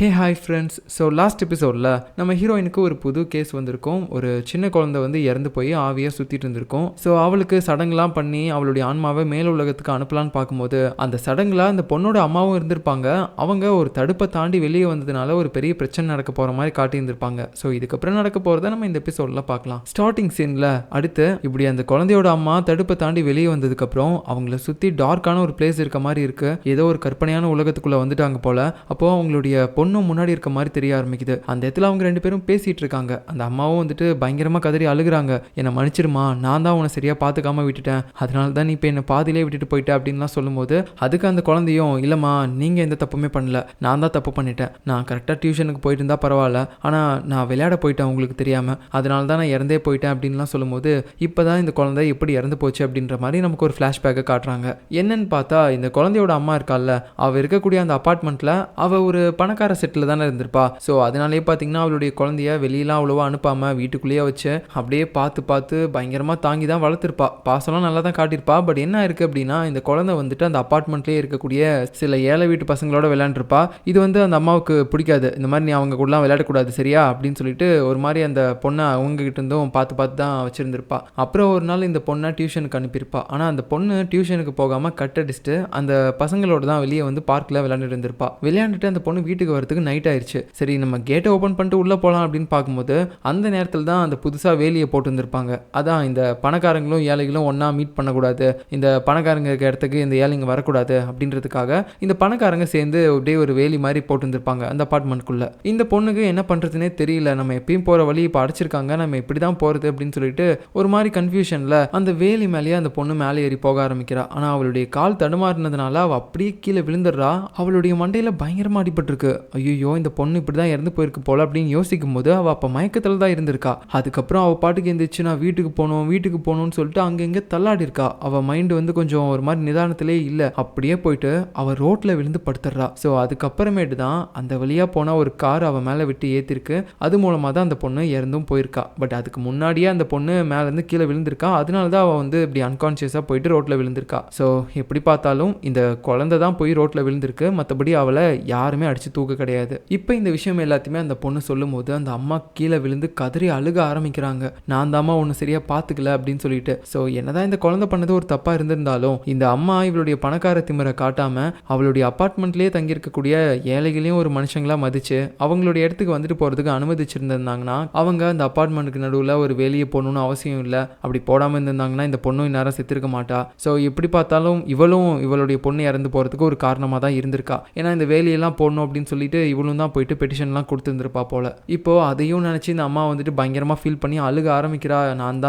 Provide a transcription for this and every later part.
Hey hi friends. So last எபிசோடில் நம்ம ஹீரோயினுக்கு ஒரு புது கேஸ் வந்திருக்கும். ஒரு சின்ன குழந்தை வந்து இறந்து போய் ஆவியாக சுற்றிட்டு இருந்திருக்கும். ஸோ அவளுக்கு சடங்குலாம் பண்ணி அவளுடைய ஆன்மாவை மேல் உலகத்துக்கு அனுப்பலான்னு பார்க்கும்போது அந்த சடங்குல அந்த பொண்ணோட அம்மாவும் இருந்திருப்பாங்க. அவங்க ஒரு தடுப்பை தாண்டி வெளியே வந்ததுனால ஒரு பெரிய பிரச்சனை நடக்க போகிற மாதிரி காட்டியிருந்திருப்பாங்க. ஸோ இதுக்கப்புறம் நடக்க போகிறத நம்ம இந்த எபிசோடில் பார்க்கலாம். ஸ்டார்டிங் சீனில் அடுத்து இப்படி அந்த குழந்தையோட அம்மா தடுப்பை தாண்டி வெளியே வந்ததுக்கப்புறம் அவங்கள சுற்றி டார்க்கான ஒரு பிளேஸ் இருக்க மாதிரி இருக்குது. ஏதோ ஒரு கற்பனையான உலகத்துக்குள்ளே வந்துட்டாங்க போல். அப்போது அவங்களுடைய பொண்ணும் முன்னாடி இருக்க மாதிரி தெரிய ஆரம்பிக்குது. அந்த இடத்துல அவங்க ரெண்டு பேரும் பேசிட்டு இருக்காங்க. அந்த அம்மாவும் வந்துட்டு பயங்கரமா கதறி அழுகுறாங்க. என்னை மன்னிச்சிருமா, நான் தான் உன்னை சரியா பார்த்துக்காம விட்டுட்டேன், அதனால தான் நீ இப்போ என்னை பாதியிலே விட்டுட்டு போயிட்ட அப்படின்லாம் சொல்லும்போது அதுக்கு அந்த குழந்தையும் இல்லைம்மா, நீங்கள் எந்த தப்புமே பண்ணல, நான் தான் தப்பு பண்ணிட்டேன். நான் கரெக்டாக டியூஷனுக்கு போயிட்டு இருந்தா பரவாயில்ல, ஆனால் நான் விளையாட போயிட்டேன் உங்களுக்கு தெரியாமல், அதனால தான் நான் இறந்தே போயிட்டேன் அப்படின்லாம் சொல்லும்போது இப்போ தான் இந்த குழந்தை எப்படி இறந்து போச்சு அப்படின்ற மாதிரி நமக்கு ஒரு ஃப்ளாஷ்பேக்கை காட்டுறாங்க. என்னன்னு பார்த்தா இந்த குழந்தையோட அம்மா இருக்கால, அவள் இருக்கக்கூடிய அந்த அப்பார்ட்மெண்ட்டில் அவள் ஒரு பணக்கார செட்டில் தானே இருந்திருப்பா. ஸோ அதனாலேயே பார்த்தீங்கன்னா அவளுடைய குழந்தைய வெளியெல்லாம் அவ்வளோவா அனுப்பாமல் வீட்டுக்குள்ளேயே வச்சு அப்படியே பார்த்து பயங்கரமாக தாங்கி தான் வளர்த்துருப்பா. பாசம்லாம் நல்லா தான் காட்டியிருப்பா. பட் என்ன இருக்குது அப்படின்னா இந்த குழந்தை வந்துட்டு அந்த அப்பார்ட்மெண்ட்லேயே இருக்கக்கூடிய சில ஏழை வீட்டு பசங்களோட விளையாண்டுருப்பா. இது வந்து அந்த அம்மாவுக்கு பிடிக்காது. இந்த மாதிரி நீ அவங்க கூடலாம் விளையாடக்கூடாது சரியா அப்படின்னு சொல்லிட்டு ஒரு மாதிரி அந்த பொண்ணை அவங்ககிட்ட இருந்தும் பார்த்து தான் வச்சுருந்துருப்பா. அப்புறம் ஒரு நாள் இந்த பொண்ணை டியூஷனுக்கு அனுப்பியிருப்பா. ஆனால் அந்த பொண்ணு டியூஷனுக்கு போகாமல் கட் அடிச்சுட்டு அந்த பசங்களோட தான் வெளியே வந்து பார்க்கில் விளையாண்டுட்டு இருந்திருப்பா. விளையாண்டுட்டு அந்த பொண்ணு வீட்டுக்கு வரதுக்கு நைட் ஆயிடுச்சு. சரி நம்ம கேட்டை ஓப்பன் பண்ணிட்டு உள்ளே போகலாம் அப்படின்னு பார்க்கும்போது அந்த நேரத்தில் தான் அந்த புதுசாக வேலியை போட்டு வந்திருப்பாங்க. அதான் இந்த பணக்காரங்களும் ஏழைகளும் ஒன்றா மீட் பண்ணக்கூடாது, இந்த பணக்காரங்க இருக்க இடத்துக்கு இந்த ஏழைங்க வரக்கூடாது அப்படின்றதுக்காக இந்த பணக்காரங்க சேர்ந்து அப்படியே ஒரு வேலி மாதிரி போட்டு வந்திருப்பாங்க அந்த அப்பார்ட்மெண்ட்குள்ளே. இந்த பொண்ணுக்கு என்ன பண்ணுறதுனே தெரியல. நம்ம எப்பயும் போகிற வழி இப்போ அடைச்சிருக்காங்க, நம்ம எப்படி தான் போகிறது அப்படின்னு சொல்லிட்டு ஒரு மாதிரி கன்ஃபியூஷனில் அந்த வேலி மேலேயே அந்த பொண்ணு மேலே ஏறி போக ஆரம்பிக்கிறா. ஆனால் அவளுடைய கால் தடுமாறினதுனால அவள் அப்படியே கீழே விழுந்துடுறா. அவளுடைய மண்டையில் பயங்கரமாக அடிபட்டிருக்கு. ஐயோ இந்த பொண்ணு இப்படி தான் இறந்து போயிருக்கு போல அப்படின்னு யோசிக்கும் போது அவள் அப்போ மயக்கத்தில் தான் இருந்திருக்கா. அதுக்கப்புறம் அவள் பாட்டுக்கு எழுந்திரிச்சு நான் வீட்டுக்கு போகணும்னு சொல்லிட்டு அங்கங்கே தள்ளாடி இருக்கா. அவள் மைண்டு வந்து கொஞ்சம் ஒரு மாதிரி நிதானத்திலே இல்லை. அப்படியே போயிட்டு அவள் ரோட்டில் விழுந்து படுத்துடுறா. ஸோ அதுக்கப்புறமேட்டு தான் அந்த வழியாக போனால் ஒரு கார் அவள் மேலே விட்டு ஏற்றிருக்கு. அது மூலமாக தான் அந்த பொண்ணு இறந்தும் போயிருக்கா. பட் அதுக்கு முன்னாடியே அந்த பொண்ணு மேலேருந்து கீழே விழுந்திருக்கா. அதனால தான் அவள் வந்து இப்படி அன்கான்ஷியஸாக போயிட்டு ரோட்டில் விழுந்திருக்கா. ஸோ எப்படி பார்த்தாலும் இந்த குழந்தை தான் போய் ரோட்டில் விழுந்திருக்கு, மற்றபடி அவளை யாருமே அடித்து தூக்க கிடையாது. இப்போ இந்த விஷயம் எல்லாத்தையுமே அந்த பொண்ணு சொல்லும் போது அந்த அம்மா கீழே விழுந்து கதறி அழுக ஆரம்பிக்கிறாங்க. நான் தாம்மா ஒன்று சரியா பார்த்துக்கல அப்படின்னு சொல்லிட்டு. ஸோ என்னதான் இந்த குழந்தை பண்ணது ஒரு தப்பாக இருந்திருந்தாலும் இந்த அம்மா இவளுடைய பணக்கார திமிரை காட்டாம அவளுடைய அப்பார்ட்மெண்ட்லேயே தங்கியிருக்கக்கூடிய ஏழைகளையும் ஒரு மனுஷங்களா மதிச்சு அவங்களுடைய இடத்துக்கு வந்துட்டு போகிறதுக்கு அனுமதிச்சிருந்தாங்கன்னா அவங்க அந்த அப்பார்ட்மெண்ட்டுக்கு நடுவில் ஒரு வெளியே போகணும்னு அவசியம் இல்லை. அப்படி போடாமல் இருந்திருந்தாங்கன்னா இந்த பொண்ணும் இந்நேரம் செத்துருக்க மாட்டா. ஸோ எப்படி பார்த்தாலும் இவளுடைய பொண்ணு இறந்து போகிறதுக்கு ஒரு காரணமாக தான் இருந்திருக்கா. ஏன்னா இந்த வேலையெல்லாம் போடணும் அப்படின்னு சொல்லிட்டு இவளும் தான் போயிட்டு பெட்டிஷன்லாம் கொடுத்துருந்துருப்பா போல. இப்போ அதையும் நினச்சி இந்த அம்மா வந்துட்டு பயங்கரமாக ஃபீல் பண்ணி அழுக ஆரம்பிக்கிறா. நான்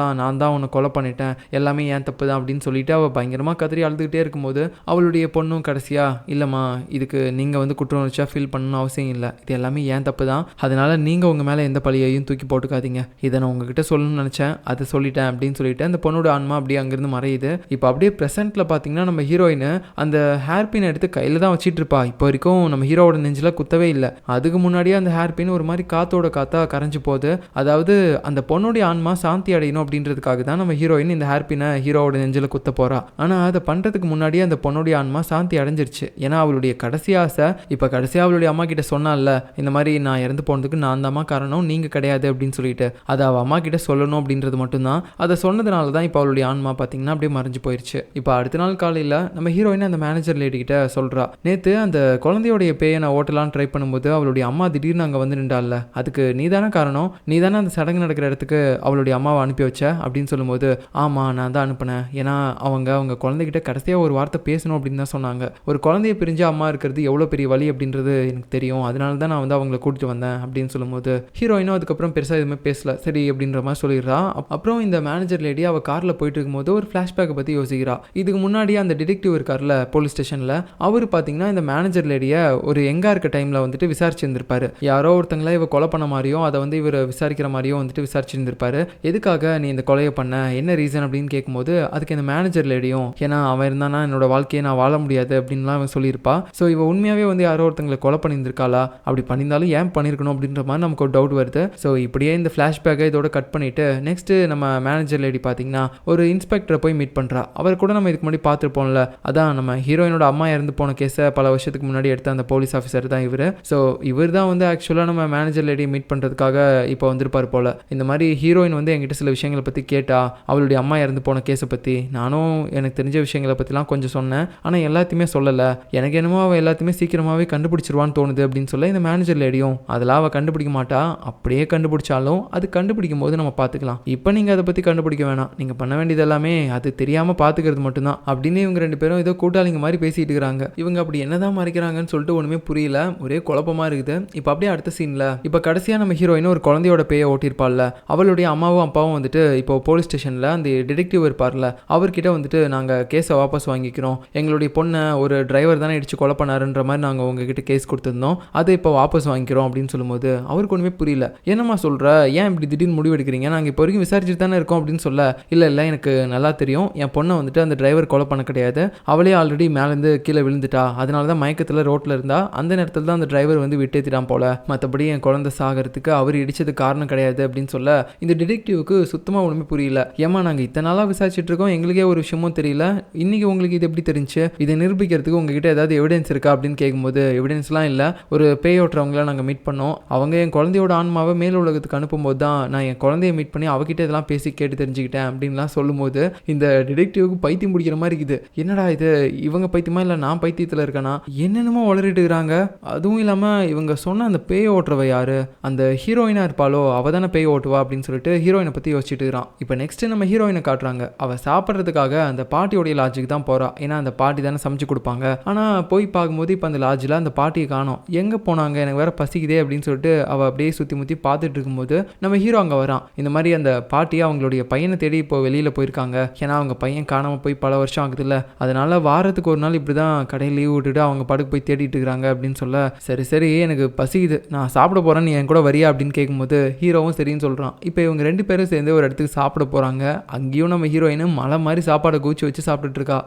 தான் உன்னை கொலை பண்ணிட்டேன், எல்லாமே ஏன் தப்பு தான் அப்படின்னு சொல்லிட்டு அவள் பயங்கரமாக கதறி அழுதுகிட்டே இருக்கும்போது அவளுடைய பொண்ணும் கடைசியா இல்லைம்மா, இதுக்கு நீங்கள் வந்து குற்றம் வச்சா ஃபீல் பண்ணணும்னு அவசியம் இல்லை, இது எல்லாமே ஏன் தப்பு தான், அதனால நீங்கள் உங்கள் மேலே எந்த பழியையும் தூக்கி போட்டுக்காதீங்க, இதை நான் உங்ககிட்ட சொல்லணும்னு நினச்சேன், அதை சொல்லிட்டேன் அப்படின்னு சொல்லிட்டு அந்த பொண்ணோட ஆன்மா அப்படியே அங்கேருந்து மறையுது. இப்போ அப்படியே ப்ரெசென்ட்டில் பார்த்தீங்கன்னா நம்ம ஹீரோயின் அந்த ஹேர் பின் எடுத்து கையில் தான் வச்சிட்டு இருப்பா. இப்போ வரைக்கும் நம்ம ஹீரோவோட நெஞ்சில் குத்தவே இல்லை. அதுக்கு முன்னாடியே அந்த ஹேர் பின் ஒரு மாதிரி காத்தோட காத்தா கரைஞ்சு போகுது. அதாவது அந்த பொண்ணுடைய ஆன்மா சாந்தி அடையணும் அப்படின்றதுக்காக தான் நம்ம ஹீரோயின் இந்த ஹேர் பினை ஹீரோவோட நெஞ்சில் குத்த போறா. ஆனால் அதை பண்ணுறதுக்கு முன்னாடியே அந்த பொண்ணுடைய ஆன்மா சாந்தி அடைஞ்சிருச்சு. ஏன்னா அவளுடைய கடைசி ஆசை இப்போ கடைசியாக அவளுடைய அம்மா கிட்ட சொன்னால, இந்த மாதிரி நான் இறந்து போனதுக்கு நான் தான் காரணம், நீங்கள் கிடையாது அப்படின்னு சொல்லிட்டு அதை அவள் அம்மா கிட்ட சொல்லணும் அப்படின்றது மட்டும்தான். அதை சொன்னதுனால தான் இப்போ அவளுடைய ஆன்மா பார்த்தீங்கன்னா அப்படியே மறைஞ்சு போயிடுச்சு. இப்போ அடுத்த நாள் காலையில் நம்ம ஹீரோயின் அந்த மேனேஜர் லேடி கிட்ட சொல்றா, நேற்று அந்த குழந்தையோடைய பேயை நான் ஓட்டலான்னு ட்ரை பண்ணும்போது அவளுடைய அம்மா திடீர்னு அங்கே வந்து நின்றால, அதுக்கு நீ தானே காரணம், நீ தானே அந்த சடங்கு நடக்கிற இடத்துக்கு அவளுடைய அம்மாவை அனுப்பி வச்ச அப்படின்னு சொல்லும்போது ஆமாம் நான் தான் அனுப்பினேன். ஏன்னா அவங்க குழந்தைகிட்ட கடைசியாக ஒரு வார்த்தை பேசணும் அப்படின்னு தான் சொன்னாங்க. ஒரு குழந்தைய பிரிஞ்சு அம்மா இருக்கிறது எவ்வளோ பெரிய வலி அப்படின்றது எனக்கு தெரியும், அதனால தான் நான் வந்து அவங்கள கூட்டிட்டு வந்தேன் அப்படின்னு சொல்லும்போது ஹீரோயினும் அதுக்கப்புறம் பெருசாக எதுவுமே பேசல, சரி அப்படின்ற மாதிரி சொல்லிடுறா. அப்புறம் இந்த மேனேஜர் லேடி அவள் காரில் போயிட்டு இருக்கும்போது ஒரு ஃப்ளாஷ்பேக்கை பற்றி யோசிக்கிறா. இதுக்கு முன்னாடி அந்த டிடெக்டிவ் இருக்கார்ல போலீஸ் ஸ்டேஷனில், அவர் பார்த்தீங்கன்னா இந்த மேனேஜர் லேடியை ஒரு எங்கா இருக்க டைமில் வந்துட்டு விசாரிச்சிருந்திருப்பாரு. யாரோ ஒருத்தங்களா இவ கொலை பண்ண மாதிரியும் அதை வந்து இவர் விசாரிக்கிற மாதிரியும் வந்துட்டு விசாரிச்சிருந்திருப்பாரு. எதுக்காக நீ இந்த கொலையை பண்ண, என்ன ரீசன் அப்படின்னு கேட்கும்போது அதுக்கு இந்த மேனேஜர் லேடியும் ஏன்னா அவன் இருந்தானா என்னோட வாழ்க்கையை நான் வாழ முடியாது அப்படின்லாம் அவன் சொல்லியிருப்பா. ஸோ இவ உண்மையாகவே வந்து யாரோ ஒருத்தங்களை கொலை பண்ணியிருந்திருக்காளா, அப்படி பண்ணியிருந்தாலும் ஏன் பண்ணியிருக்கணும் அப்படின்ற மாதிரி நமக்கு ஒரு டவுட் வருது. ஸோ இப்படியே இந்த ஃப்ளாஷ்பேக்கை இதோட கட் பண்ணிட்டு நெக்ஸ்ட் நம்ம மேனேஜர் லேடி பார்த்தீங்கன்னா ஒரு இன்ஸ்பெக்டரை போய் மீட் பண்ணுறா. அவர் கூட நம்ம இதுக்கு முன்னாடி பார்த்துருப்போம்ல, அதான் நம்ம ஹீரோயினோட அம்மா இறந்து போன கேஸை பல வருஷத்துக்கு முன்னாடி எடுத்த அந்த போலீஸ் ஆஃபீஸர் தான் இவர். இருப்பார். ஸோ இவர் தான் வந்து ஆக்சுவலாக நம்ம மேனேஜர் லேடியை மீட் பண்ணுறதுக்காக இப்போ வந்திருப்பார் போல். இந்த மாதிரி ஹீரோயின் வந்து என்கிட்ட சில விஷயங்களை பற்றி கேட்டா, அவளுடைய அம்மா இறந்து போன கேஸை பற்றி. நானும் எனக்கு தெரிஞ்ச விஷயங்களை பற்றிலாம் கொஞ்சம் சொன்னேன், ஆனால் எல்லாத்தையுமே சொல்லலை. எனக்கு என்னமோ அவள் எல்லாத்தையுமே சீக்கிரமாகவே கண்டுபிடிச்சிருவான்னு தோணுது அப்படின்னு சொல்ல இந்த மேனேஜர் லேடியும் அதெல்லாம் அவள் கண்டுபிடிக்க மாட்டா, அப்படியே கண்டுபிடிச்சாலும் அது கண்டுபிடிக்கும் போது நம்ம பார்த்துக்கலாம், இப்போ நீங்கள் அதை பற்றி கண்டுபிடிக்க வேணாம், நீங்கள் பண்ண வேண்டியது எல்லாமே அது தெரியாமல் பார்த்துக்கிறது மட்டும்தான் அப்படின்னு இவங்க 2 பேரும் ஏதோ கூட்டாளிங்க மாதிரி பேசிட்டு இருக்கிறாங்க. இவங்க அப்படி என்னதான் மறைக்கிறாங்கன்னு சொல்லிட்டு ஒன்றுமே புரியல, ஒரே குழப்பமாக இருக்குது. இப்போ அப்படியே அடுத்த சீனில் இப்போ கடைசியாக நம்ம ஹீரோயின் ஒரு குழந்தையோட பேயை ஓட்டியிருப்பாள்ல, அவளுடைய அம்மாவும் அப்பாவும் வந்துட்டு இப்போ போலீஸ் ஸ்டேஷனில் அந்த டிடெக்டிவ் இருப்பார்ல, அவர்கிட்ட வந்துட்டு நாங்கள் கேஸை வாபஸ் வாங்கிக்கிறோம், எங்களுடைய பொண்ணை ஒரு டிரைவர் தானே இடிச்சு கொலை பண்ணாருன்ற மாதிரி நாங்கள் உங்ககிட்ட கேஸ் கொடுத்துருந்தோம், அதை இப்போ வாபஸ் வாங்கிக்கிறோம் அப்படின்னு சொல்லும்போது அவருக்கு ஒன்றுமே புரியல. என்னம்மா சொல்கிற, ஏன் இப்படி திடீர்னு முடிவு எடுக்கிறீங்க, நாங்கள் இப்போ வரைக்கும் விசாரிச்சுட்டு தானே இருக்கோம் அப்படின்னு சொல்ல, இல்லை எனக்கு நல்லா தெரியும், என் பொண்ணை வந்துட்டு அந்த டிரைவர் கொலை பண்ண கிடையாது, அவளே ஆல்ரெடி மேலேருந்து கீழே விழுந்துட்டா, அதனால தான் மயக்கத்தில் ரோட்டில் இருந்தா, அந்த நேரத்தில் தான் அந்த டிரைவர் வந்து விட்டேத்திட்டான் போல, மற்றபடி என் குழந்தை சாகிறதுக்கு அவர் இடிச்சது காரணம் கிடையாது அப்படின்னு சொல்ல இந்த டிடெக்டிவ்க்கு சுத்தமாக ஒன்றுமே புரியல. ஏமா நாங்கள் இத்தனை நாளாக விசாரிச்சுட்டு இருக்கோம், எங்களுக்கே ஒரு விஷயமும் தெரியல, இன்னைக்கு உங்களுக்கு இது எப்படி தெரிஞ்சு, இதை நிரூபிக்கிறதுக்கு உங்ககிட்ட ஏதாவது எவிடன்ஸ் இருக்கா அப்படின்னு கேட்கும்போது எவிடன்ஸ்லாம் இல்லை, ஒரு பேய் ஓட்டுறவங்கள நாங்கள் மீட் பண்ணோம், அவங்க என் குழந்தையோட ஆன்மாவை மேல் உலகத்துக்கு அனுப்பும்போது தான் நான் என் குழந்தைய மீட் பண்ணி அவகிட்ட இதெல்லாம் பேசி கேட்டு தெரிஞ்சுக்கிட்டேன் அப்படின்லாம் சொல்லும்போது இந்த டிடெக்டிவ்க்கு பைத்தியம் பிடிக்கிற மாதிரி இருக்குது. என்னடா இது, இவங்க பைத்தியமா இல்லை நான் பைத்தியத்தில் இருக்கேனா, என்னென்னமோ வளரிட்டு இருக்கிறாங்க. அதுவும் இல்லாமல் இவங்க சொன்ன அந்த பேய் ஓட்டுறவ யாரு, அந்த ஹீரோயினாக இருப்பாளோ அவ தானே பேய் ஓட்டுவா அப்படின்னு சொல்லிட்டு ஹீரோயினை பற்றி யோசிச்சுட்டு இருக்கிறான். இப்போ நெக்ஸ்ட் நம்ம ஹீரோயினை காட்டுறாங்க. அவள் சாப்பிட்றதுக்காக அந்த பாட்டியோடைய லாட்ஜுக்கு தான் போறா, ஏன்னா அந்த பாட்டி தானே சமைச்சு கொடுப்பாங்க. ஆனால் போய் பார்க்கும்போது இப்போ அந்த லாட்ஜில் அந்த பாட்டியை காணோம், எங்கே போனாங்க, எனக்கு வேற பசிக்குதே அப்படின்னு சொல்லிட்டு அவள் அப்படியே சுற்றி முற்றி பார்த்துட்டு இருக்கும்போது நம்ம ஹீரோ அங்கே வரான். இந்த மாதிரி அந்த பாட்டியை அவங்களுடைய பையனை தேடி இப்போ வெளியில் போயிருக்காங்க, ஏன்னா அவங்க பையன் காணாமல் போய் பல வருஷம் ஆகுதுல்ல, அதனால வாரத்துக்கு ஒரு நாள் இப்படி தான் கடையில் லீவ் விட்டுட்டு அவங்க படுக்கு போய் தேடிட்டு இருக்கிறாங்க அப்படின்னு சொல்ல, சரி எனக்கு பசிக்குது நான் சாப்பிட போகிறேன், நீ என் கூட வரியா அப்படின்னு கேட்கும்போது ஹீரோவும் சரின்னு சொல்கிறான். இப்போ இவங்க 2 பேரும் சேர்ந்து ஒரு இடத்துக்கு சாப்பிட போகிறாங்க. அங்கேயும் நம்ம ஹீரோயின் மலை மாதிரி சாப்பாடை கூச்சி வச்சு சாப்பிட்டுட்டு இருக்கா.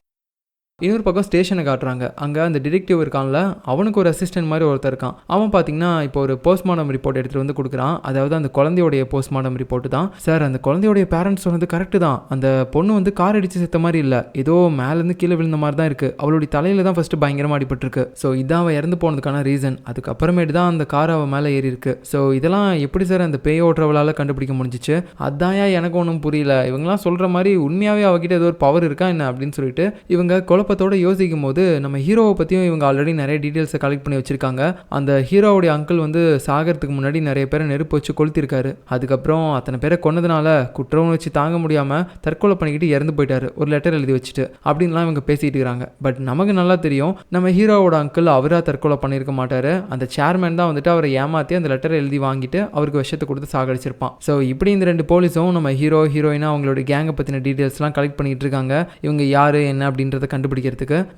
இன்னொரு பக்கம் ஸ்டேஷனை காட்டுறாங்க. அங்கே அந்த டிடெக்டிவ் இருக்கான்ல, அவனுக்கு ஒரு அசிஸ்டன்ட் மாதிரி ஒருத்தர் இருக்கான். அவன் பார்த்தீங்கன்னா இப்போ ஒரு போஸ்ட்மார்ட்டம் ரிப்போர்ட் எடுத்துகிட்டு வந்து கொடுக்குறான். அதாவது அந்த குழந்தையோடைய போஸ்ட்மார்ட்டம் ரிப்போர்ட்டு தான். சார் அந்த குழந்தையோடைய பேரண்ட்ஸ் சொன்னது கரெக்டு தான், அந்த பொண்ணு வந்து கார் அடித்து செத்த மாதிரி இல்லை, ஏதோ மேலேருந்து கீழே விழுந்த மாதிரி தான் இருக்குது, அவளுடைய தலையில் தான் ஃபஸ்ட்டு பயங்கரமாக அடிபட்டிருக்கு. ஸோ இதான் அவள் இறந்து போனதுக்கான ரீசன். அதுக்கப்புறமேட்டு தான் அந்த கார் அவள் மேலே ஏறி இருக்கு. ஸோ இதெல்லாம் எப்படி சார் அந்த பேய் ஓட்டுறவளால் கண்டுபிடிக்க முடிஞ்சிச்சு, அதான் எனக்கு ஒன்றும் புரியல, இவங்கெல்லாம் சொல்கிற மாதிரி உண்மையாகவே அவகிட்ட ஏதோ ஒரு பவர் இருக்கா என்ன அப்படின்னு சொல்லிட்டு இவங்க குழப்பத்தோட யோசிக்கும் போது நம்ம ஹீரோவை பற்றியும் இவங்க ஆல்ரெடி நிறைய டீட்டெயில்ஸை கலெக்ட் பண்ணி வச்சிருக்காங்க. அந்த ஹீரோவுடைய அங்கிள் வந்து சாகிறதுக்கு முன்னாடி நிறைய பேரை நெருப்பு வச்சு கொளுத்திருக்காரு. அதுக்கப்புறம் அத்தனை பேரை கொன்னதுனால குற்ற உணர்ச்சி தாங்க முடியாமல் தற்கொலை பண்ணிக்கிட்டு இறந்து போயிட்டாரு, ஒரு லெட்டர் எழுதி வச்சுட்டு அப்படின்லாம் இவங்க பேசிட்டு இருக்கிறாங்க. பட் நமக்கு நல்லா தெரியும் நம்ம ஹீரோவோட அங்கிள் அவராக தற்கொலை பண்ணியிருக்க மாட்டாரு, அந்த சேர்மேன் தான் வந்துட்டு அவரை ஏமாற்றி அந்த லெட்டரை எழுதி வாங்கிட்டு அவருக்கு விஷயத்தை கொடுத்து சாகடிச்சிருப்பான். ஸோ இப்படி இந்த 2 போலீஸும் நம்ம ஹீரோ ஹீரோயினா அவங்களோட கேங்கை பற்றின டீட்டெயில்ஸ்லாம் கலெக்ட் பண்ணிட்டு இருக்காங்க, இவங்க யார் என்ன அப்படின்றத கண்டுபிடிக்கிறதுக்கு.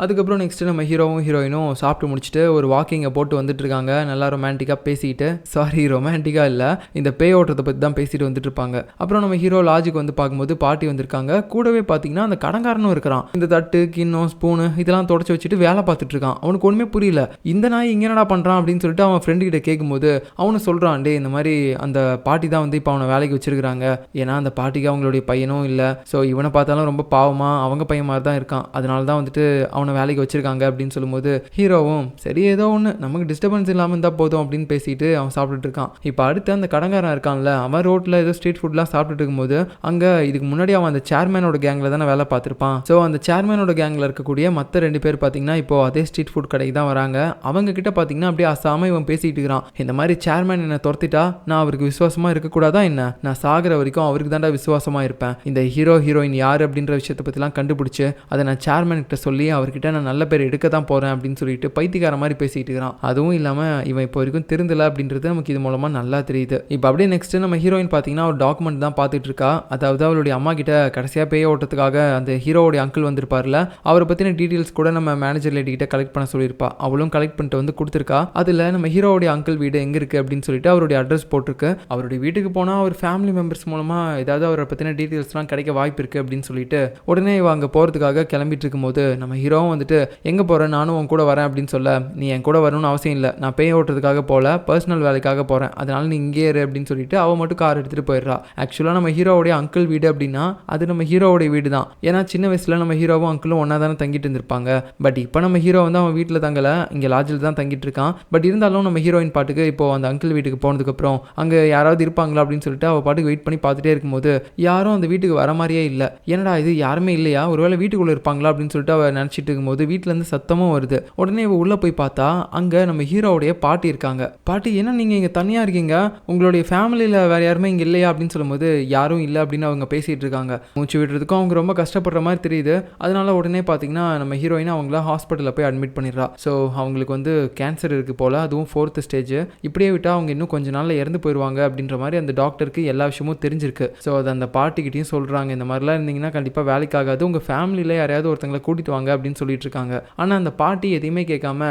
அதுக்கப்புறம் நெக்ஸ்ட் நம்ம ஹீரோவும் ஹீரோயினும் சாப்பிட்டு முடிச்சுட்டு ஒரு வாக்கிங்கை போட்டு வந்துட்டு இருக்காங்க, நல்லா ரொமான்டிக்காக பேசிட்டு, சாரி ரொமான்டிக்காக இல்லை, இந்த பேய் ஓட்டத்தை பற்றி தான் பேசிட்டு வந்துட்டு இருப்பாங்க. அப்புறம் நம்ம ஹீரோ லாஜிக் வந்து பார்க்கும்போது பாட்டி வந்திருக்காங்க, கூடவே பார்த்தீங்கன்னா அந்த கடங்காரனும் இருக்கிறான். இந்த தட்டு கிண்ணம் ஸ்பூனு இதெல்லாம் தொடச்சி வச்சுட்டு வேலை பார்த்துட்டு இருக்கான். அவனுக்கு ஒன்றுமே புரியல, இந்த நாய் இங்கே என்னடா பண்ணுறான் அப்படின்னு சொல்லிட்டு அவன் ஃப்ரெண்டு கிட்ட கேட்கும்போது அவனு சொல்கிறான், டே இந்த மாதிரி அந்த பாட்டி தான் வந்து இப்போ அவனை வேலைக்கு வச்சிருக்கிறாங்க, ஏன்னா அந்த பாட்டிக்கு அவங்களுடைய பையனும் இல்லை, ஸோ இவனை பார்த்தாலும் ரொம்ப பாவமாக அவங்க பையன் மாதிரி தான் இருக்கான், அதனால தான் வந்துட்டு அவனை வேலைக்கு வச்சிருக்காங்க அப்படின்னு சொல்லும்போது ஹீரோவும் சரி ஏதோ ஒன்று நமக்கு டிஸ்டர்பன்ஸ் இல்லாமல் இருந்தால் போதும் அப்படின்னு பேசிட்டு அவன் சாப்பிட்டுட்டு இருக்கான். இப்போ அடுத்து அந்த கடங்காரன் இருக்கான்ல, அவன் ரோட்டில் ஏதோ ஸ்ட்ரீட் ஃபுட்லாம் சாப்பிட்டுட்டு இருக்கும்போது அங்கே இதுக்கு முன்னாடி அவன் அந்த சேர்மேனோட கேங்கில் தானே வேலை பார்த்துருப்பான். ஸோ அந்த சேர்மேனோட கேங்கில் இருக்கக்கூடிய மற்ற 2 பேர் பார்த்தீங்கன்னா இப்போ அதே ஸ்ட்ரீட் ஃபுட் கடைக்கு தான் வராங்க. அவங்க கிட்ட பார்த்தீங்கன்னா அப்படியே அசாம இவன் பேசிட்டு இருக்கிறான், இந்த மாதிரி சேர்மேன் என்னை துரத்திட்டா நான் அவருக்கு விசுவாசமாக இருக்கக்கூடாதா என்ன, நான் சாகிற வரைக்கும் அவருக்கு தாண்டா விசுவாசமாக இருப்பேன், இந்த ஹீரோ ஹீரோயின் யார் அப்படின்ற விஷயத்தை பற்றிலாம் கண்டுபிடிச்சு அதை நான் சேர்மேன் கிட்ட சொல்லி அவர்கிட்ட நான் நல்ல பேர் எடுக்க தான் போகிறேன் அப்படின்னு சொல்லிட்டு பைத்தியக்கார மாதிரி பேசிட்டு இருக்கிறான். அதுவும் இல்லாமல் இவன் இப்போ வரைக்கும் திருந்தலை அப்படின்றது நமக்கு இது மூலமாக நல்லா தெரியுது. இப்போ அப்படியே நெக்ஸ்ட் நம்ம ஹீரோயின் பார்த்தீங்கன்னா ஒரு டாக்குமெண்ட் தான் பார்த்துட்டு இருக்கா. அதாவது அவளுடைய அம்மா கிட்ட கடைசியாக பேய் ஓட்டத்துக்காக அந்த ஹீரோவுடைய அங்கிள் வந்திருப்பார்ல, அவரை பற்றின டீட்டெயில்ஸ் கூட நம்ம மேனேஜர் லேடி கிட்ட கலெக்ட் பண்ண சொல்லியிருப்பா. அவளும் கலெக்ட் பண்ணிட்டு வந்து கொடுத்துருக்கா. அதில் நம்ம ஹீரோவுடைய அங்கிள் வீடு எங்கே இருக்குது அப்படின்னு சொல்லிட்டு அவருடைய அட்ரஸ் போட்டிருக்கு. அவருடைய வீட்டுக்கு போனால் அவர் ஃபேமிலி மெம்பர்ஸ் மூலமாக ஏதாவது அவரை பற்றின டீட்டெயில்ஸ்லாம் கிடைக்க வாய்ப்பு இருக்குது அப்படின்னு சொல்லிட்டு உடனே இவ அங்கே போகிறதுக்காக கிளம்பிட்டு இருக்கும்போது நம்ம ஹீரோவும் வந்துட்டு எங்கே போகிறேன், நானும் உன் கூட வரேன் அப்படின்னு சொல்ல, நீ என் கூட வரணும்னு அவசியம் இல்லை, நான் பேய் ஓட்டுறதுக்காக போகல, பர்சனல் வேலைக்காக போகிறேன், அதனால நீ இங்கே இரு அப்படின்னு சொல்லிட்டு அவள் மட்டும் கார் எடுத்துகிட்டு போயிடுறா. ஆக்சுவலாக நம்ம ஹீரோவுடைய அங்கிள் வீடு அப்படின்னா அது நம்ம ஹீரோவுடைய வீடு தான். ஏன்னா சின்ன வயசில் நம்ம ஹீரோவும் அங்கிளும் ஒன்றா தானே தங்கிட்டு இருந்திருப்பாங்க. பட் இப்போ நம்ம ஹீரோ வந்து அவன் வீட்டில் தங்கலை, இங்கே லாட்ஜில் தான் தங்கிட்டு இருக்கான். பட் இருந்தாலும் நம்ம ஹீரோயின் பாட்டுக்கு இப்போ அந்த அங்கிள் வீட்டுக்கு போனதுக்கப்புறம் அங்கே யாராவது இருப்பாங்களா அப்படின்னு சொல்லிட்டு அவள் பாட்டுக்கு வெயிட் பண்ணி பார்த்துட்டே இருக்கும்போது யாரும் அந்த வீட்டுக்கு வர மாதிரியே இல்லை. என்னடா இது யாருமே இல்லையா, ஒருவேளை வீட்டுக்குள்ளே இருப்பாங்களா அப்படின்னு சொல்லிட்டு அவள் நினச்சிட்டு இருக்கும்போது வீட்டிலேருந்து சத்தமும் வருது. உடனே இவள் உள்ளே போய் பார்த்தா அங்கே நம்ம ஹீரோவுடைய பாட்டி இருக்காங்க. பாட்டி, என்ன நீங்கள் இங்கே தனியாக இருக்கீங்க, உங்களுடைய ஃபேமிலியில் வேறு யாருமே இங்கே இல்லையா அப்படின்னு சொல்லும்போது யாரும் இல்லை அப்படின்னு அவங்க பேசிகிட்டு இருக்காங்க. மூச்சு விடுறதுக்கும் அவங்க ரொம்ப கஷ்டப்படுற மாதிரி தெரியுது. அதனால உடனே பார்த்தீங்கன்னா நம்ம ஹீரோயின் அவங்கள ஹாஸ்பிட்டலில் போய் அட்மிட் பண்ணிடுறா. ஸோ அவங்களுக்கு வந்து கேன்சர் இருக்குது போல், அதுவும் 4th ஸ்டேஜ். இப்படியே விட்டால் அவங்க இன்னும் கொஞ்ச நாளில் இறந்து போயிடுவாங்க அப்படின்ற மாதிரி அந்த டாக்டருக்கு எல்லா விஷயமும் தெரிஞ்சிருக்கு. ஸோ அதை அந்த பாட்டிக்கிட்டையும் சொல்கிறாங்க, இந்த மாதிரிலாம் இருந்தீங்கன்னா கண்டிப்பாக வேலைக்கு ஆகாது, உங்கள் ஃபேமிலியில் யாரையாவது ஒருத்தங்களை கூட்டிட்டு வாங்க அப்படின்னு சொல்லிட்டு இருக்காங்க. ஆனால் அந்த பாட்டி எதையுமே கேட்காம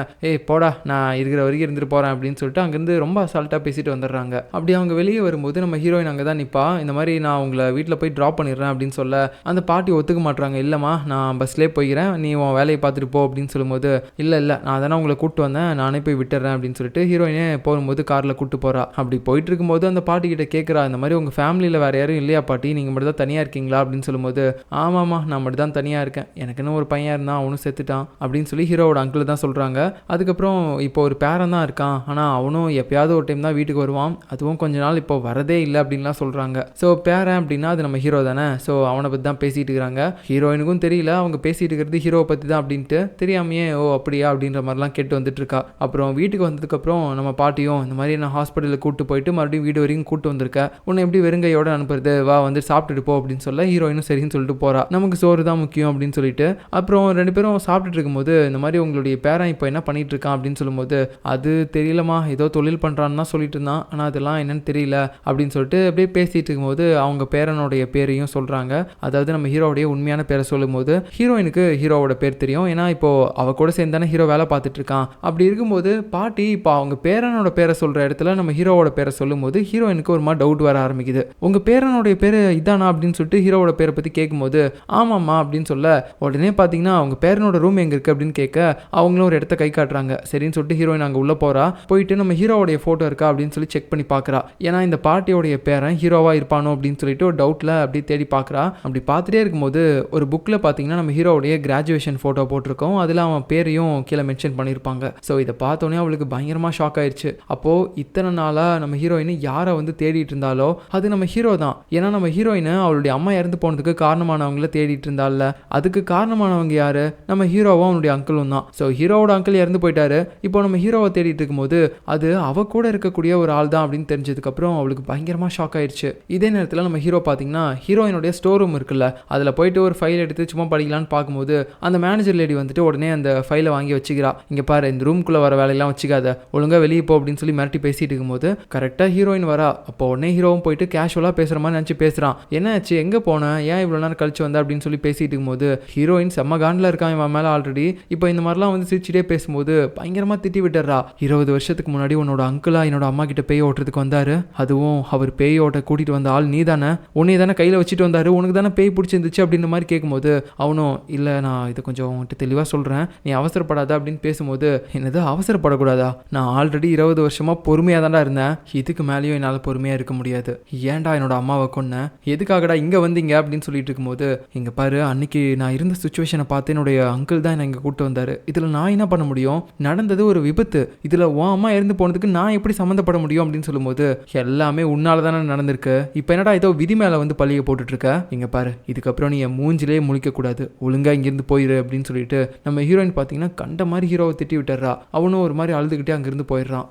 போடா நான் இருக்கிற வரைக்கும் இருந்துட்டு போகிறேன் அப்படின்னு சொல்லிட்டு அங்கேருந்து ரொம்ப அசால்ட்டாக பேசிட்டு வந்துடுறாங்க. அப்படி அவங்க வெளியே வரும்போது நம்ம ஹீரோயின் அங்கே தான் நிற்பா. இந்த மாதிரி நான் உங்களை வீட்டில் போய் ட்ராப் பண்ணிடுறேன் அப்படின்னு சொல்ல அந்த பாட்டி ஒத்துக்க மாட்டுறாங்க. இல்லைம்மா நான் பஸ்லேயே போய்கிறேன், நீ உன் வேலையை பார்த்துட்டு போ அப்படின்னு சொல்லும்போது இல்லை நான் தானே உங்களை கூப்பிட்டு வந்தேன், நானே போய் விட்டுறேன் அப்படின்னு சொல்லிட்டு ஹீரோயினே போகும்போது காரில் கூப்பிட்டு போகிறா. அப்படி போயிட்டு இருக்கும்போது அந்த பாட்டி கிட்ட கேட்குறா, இந்த மாதிரி உங்கள் ஃபேமிலியில் வேறு யாரும் இல்லையா பாட்டி, நீங்கள் மட்டும் தான் தனியாக இருக்கீங்களா அப்படின்னு சொல்லும்போது ஆமாம்மா நான் மட்டும் தான் தனியாக இருக்கேன், எனக்குன்னு ஒரு பையன் இருந்தான் அவனும் செத்துட்டான் அப்படின்னு சொல்லி ஹீரோவோட அங்கிள் தான் சொல்கிறாங்க. அதுக்கப்புறம் இப்போ ஒரு பேரன் தான் இருக்கான், ஆனால் அவனும் எப்பயாவது ஒரு டைம் தான் வீட்டுக்கு வருவான், அதுவும் கொஞ்ச நாள் இப்போ வரதே இல்லை அப்படின்லாம் சொல்கிறாங்க. ஸோ பேரன் அப்படின்னா அது நம்ம ஹீரோ தானே, ஸோ அவனை பற்றி தான் பேசிகிட்டு இருக்கிறாங்க. ஹீரோயினுக்கும் தெரியல அவங்க பேசிகிட்டு இருக்கிறது ஹீரோவை பற்றி தான் அப்படின்ட்டு, தெரியாமையே ஓ அப்படியா அப்படின்ற மாதிரிலாம் கேட்டு வந்துட்டு இருக்கா. அப்புறம் வீட்டுக்கு வந்ததுக்கப்புறம் நம்ம பாட்டியும் இந்த மாதிரி நான் ஹாஸ்பிட்டலில் கூப்பிட்டு போயிட்டு மறுபடியும் வீடு வரைக்கும் கூப்பிட்டு வந்திருக்கேன், உன்னை எப்படி வெறுங்கையோடு அனுப்புறது, வா வந்து சாப்பிட்டுட்டு போ அப்படின்னு சொல்ல ஹீரோயினும் சரின்னு சொல்லிட்டு போகிறா. நமக்கு சோறு தான் முக்கியம் அப்படின்னு சொல்லிட்டு அப்புறம் 2 பேரும் சாப்பிட்டுட்டு இருக்கும்போது இந்த மாதிரி உங்களுடைய பேரன் இப்போ என்ன பண்ணிட்டு இருக்கான் அப்படின்னு சொல்லும்போது அது தெரியலமா, ஏதோ தொழில் பண்ணுறான்னு தான் சொல்லிட்டு இருந்தான், ஆனால் அதெல்லாம் என்னன்னு தெரியல அப்படின்னு சொல்லிட்டு அப்படியே பேசிட்டு இருக்கும்போது அவங்க பேரனுடைய பேரையும் சொல்கிறாங்க. அதாவது நம்ம ஹீரோவுடைய உண்மையான பேரை சொல்லும்போது ஹீரோயினுக்கு ஹீரோவோட பேர் தெரியும், ஏன்னா இப்போ அவ கூட சேர்ந்து தானே ஹீரோ வேலை பார்த்துட்டு இருக்கான். அப்படி இருக்கும்போது பாட்டி இப்போ அவங்க பேரனோட பேரை சொல்கிற இடத்துல நம்ம ஹீரோவோட பேரை சொல்லும்போது ஹீரோயினுக்கு ஒரு மாதிரி டவுட் வர ஆரம்பிக்குது. உங்கள் பேரனுடைய பேர் இதானா அப்படின்னு சொல்லிட்டு ஹீரோவோட பேரை பற்றி கேட்கும்போது ஆமாம்மா அப்படின்னு சொல்ல உடனே பார்த்தீங்கன்னா அவங்க பேரனோட ரூம் எங்கே இருக்குது அப்படின்னு கேட்க அவங்களும் ஒரு இடத்த கை காட்டுறாங்க. சரின்னு சொல்லிட்டு ஹீரோயின் அங்கே உள்ளே போகிறா. போயிட்டு நம்ம ஹீரோவோடைய ஃபோட்டோ இருக்கா அப்படின்னு சொல்லி செக் பண்ணி பார்க்குறா. ஏன்னா இந்த பாட்டியோடைய பேரன் ஹீரோவாக இருப்பானோ அப்படின்னு சொல்லிட்டு ஒரு டவுட்டில் அப்படி தேடி பார்க்குறா. அப்படி பார்த்துட்டே இருக்கும்போது ஒரு புக்கில் பார்த்தீங்கன்னா நம்ம ஹீரோவுடைய கிராஜுவேஷன் ஃபோட்டோ போட்டிருக்கோம், அதில் அவன் பேரையும் கீழே மென்ஷன் பண்ணியிருப்பாங்க. ஸோ இதை பார்த்தோன்னே அவளுக்கு பயங்கரமாக ஷாக் ஆயிடுச்சு. அப்போது இத்தனை நாளாக நம்ம ஹீரோயின் யாரை வந்து தேடிட்டு இருந்தாலோ அது நம்ம ஹீரோ தான். ஏன்னா நம்ம ஹீரோயின் அவளுடைய அம்மா இறந்து போனதுக்கு காரணமானவங்கள தேடிட்டு இருந்தால, அதுக்கு காரணமானவங்க யாரு, நம்ம ஹீரோவும் அவனுடைய அங்கிளும் தான். ஸோ ஹீரோவோட அங்கிள் இறந்து போயிட்டாரு, இப்போ நம்ம ஹீரோவை தேடிட்டு இருக்கும்போது அது அவ கூட இருக்கக்கூடிய ஒரு ஆள் தான் அப்படின்னு தெரிஞ்சதுக்கப்புறம் அவளுக்கு பயங்கரமாக ஷாக் ஆயிடுச்சு. இதே நேரத்தில் நம்ம ஹீரோ பார்த்தீங்கன்னா ஹீரோயினுடைய ஸ்டோர் ரூம் இருக்குல்ல, அதில் போயிட்டு ஒரு ஃபைல் எடுத்து சும்மா படிக்கலான்னு பார்க்கும்போது அந்த மேனேஜர் லேடி வந்துட்டு உடனே அந்த ஃபைலை வாங்கி வச்சுக்கிறா. இங்கே பாரு, இந்த ரூம்குள்ளே வர வேலையெல்லாம் வச்சுக்காத, ஒழுங்காக வெளியே போ அப்படின்னு சொல்லி மிரட்டி பேசிட்டு இருக்கும்போது கரெக்டாக ஹீரோயின் வரா. அப்போ உடனே ஹீரோவும் போயிட்டு கேஷுவலாக பேசுகிற மாதிரி நினச்சி பேசுகிறான். என்ன ஆச்சு, எங்கே போனேன், ஏன் இவ்வளோ நேரம் கழிச்சு வந்த அப்படின்னு சொல்லி பேசிட்டு இருக்கும்போது ஹீரோயின் செம்ம காண்டில் இருக்கான் இவன் மேலே ஆல்ரெடி. இப்போ இந்த மாதிரிலாம் வந்து சிரிச்சிட்டே பேசும்போது பயங்கரமாக திட்டி விட்டுறா. 20 வருஷத்துக்கு முன்னாடி உன்னோட அங்கிளா என்னோட அம்மா கிட்ட பேய் ஓட்டுறதுக்கு வந்தாரு, அதுவும் அவர் பேய் ஓட்ட கூட்டிகிட்டு வந்த ஆள் நீ தானே, உன்னை தானே கையில் வச்சுட்டு வந்தாரு, உனக்கு தானே பேய் பிடிச்சிருந்துச்சு அப்படின்ற மாதிரி கேட்கும்போது அவனும் இல்லை நான் இதை கொஞ்சம் உங்கள்கிட்ட தெளிவாக சொல்கிறேன், நீ அவசரப்படாத அப்படின்னு பேசும்போது என்னது அவசரப்படக்கூடாதா, நான் ஆல்ரெடி 20 வருஷமாக பொறுமையாக தான்டா இருந்தேன், இதுக்கு மேலேயும் என்னால் பொறுமையாக இருக்க முடியாது, ஏன்டா என்னோட அம்மாவை கொன்ன, எதுக்காகடா இங்கே வந்தீங்க அப்படின்னு சொல்லிட்டு இருக்கும்போது இங்கே பாரு, அன்னைக்கு நான் இருந்த சுச்சுவேஷனை பார்த்து என்னுடைய அங்கிள் தான் என்னை இங்கே கூப்பிட்டு வந்தார், இதில் நான் என்ன பண்ண முடியும், நடந்தது ஒரு விபத்து, இதில் உன் அம்மா இறந்து போனதுக்கு நான் எப்படி சம்மந்தப்பட முடியும் அப்படின்னு சொல்லும்போது எல்லாமே உன்னால தானே நடந்திருக்கு, இப்போ என்னடா ஏதோ விதி மேலே வந்து பழிய போட்டுட்டு இருக்க, இங்கே பாரு இதுக்கப்புறம் நீ என் மூஞ்சிலே முழிக்கக்கூடாது, ஒழுங்கா இங்கேருந்து போயிரு அப்படின்னு சொல்லிட்டு நம்ம ஹீரோயின் பார்த்தீங்கன்னா கண்ட மாதிரி ஹீரோவை திட்டி விட்டுறா. அவனும் ஒரு மாதிரி அழுதுகிட்டே அங்கேருந்து போயிடுறான்.